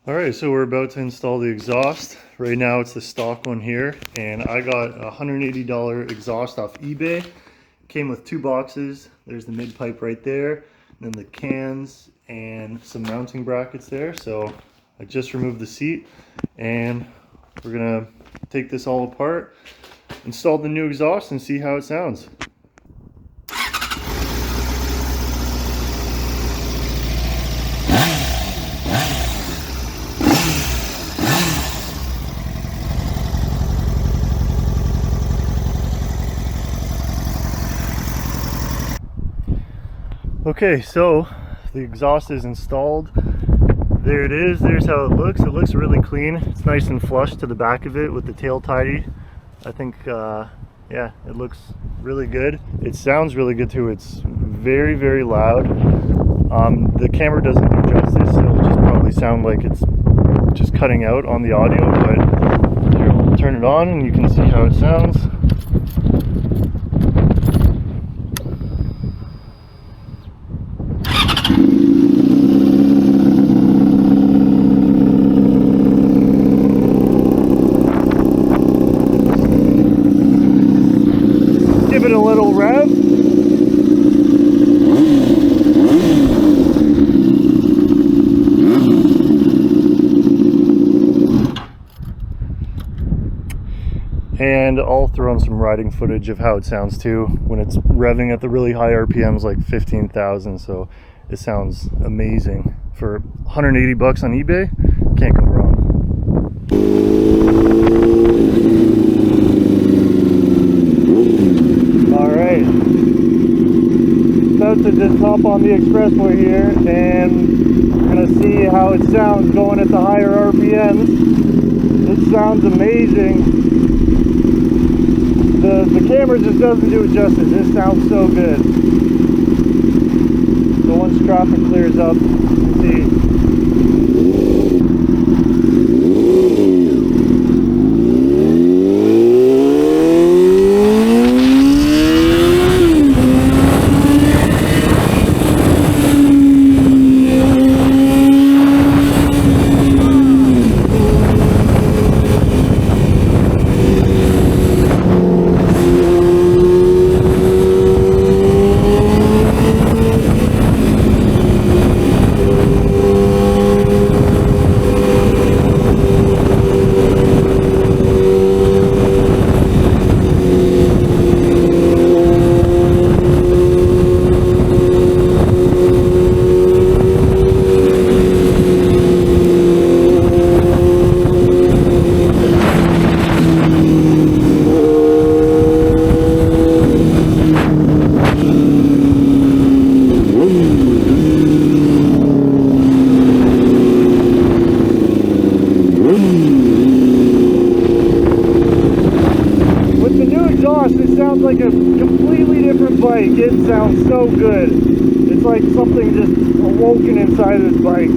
Alright, so we're about to install the exhaust. Right now it's the stock one here, and I got a $180 exhaust off eBay. Came with two boxes. There's the mid pipe right there, and then the cans and some mounting brackets there. So I just removed the seat, and we're gonna take this all apart, install the new exhaust, and see how it sounds. Okay, so the exhaust is installed. There it is. There's how it looks. It looks really clean. It's nice and flush to the back of it with the tail tidy. I think, yeah, it looks really good. It sounds really good too. It's very, very loud. The camera doesn't do justice. It'll just probably sound like it's just cutting out on the audio, but here, we'll turn it on and you can see how it sounds. Give it a little rev. And I'll throw in some riding footage of how it sounds too when it's revving at the really high RPMs, like 15,000. So it sounds amazing. For 180 bucks on eBay, can't go wrong. Alright, about to just hop on the expressway here, and we're going to see how it sounds going at the higher RPMs. It sounds amazing. The camera just doesn't do it justice. This sounds so good. So once traffic clears up, you can see. It sounds like a completely different bike. It sounds so good. It's like something just awoken inside of this bike.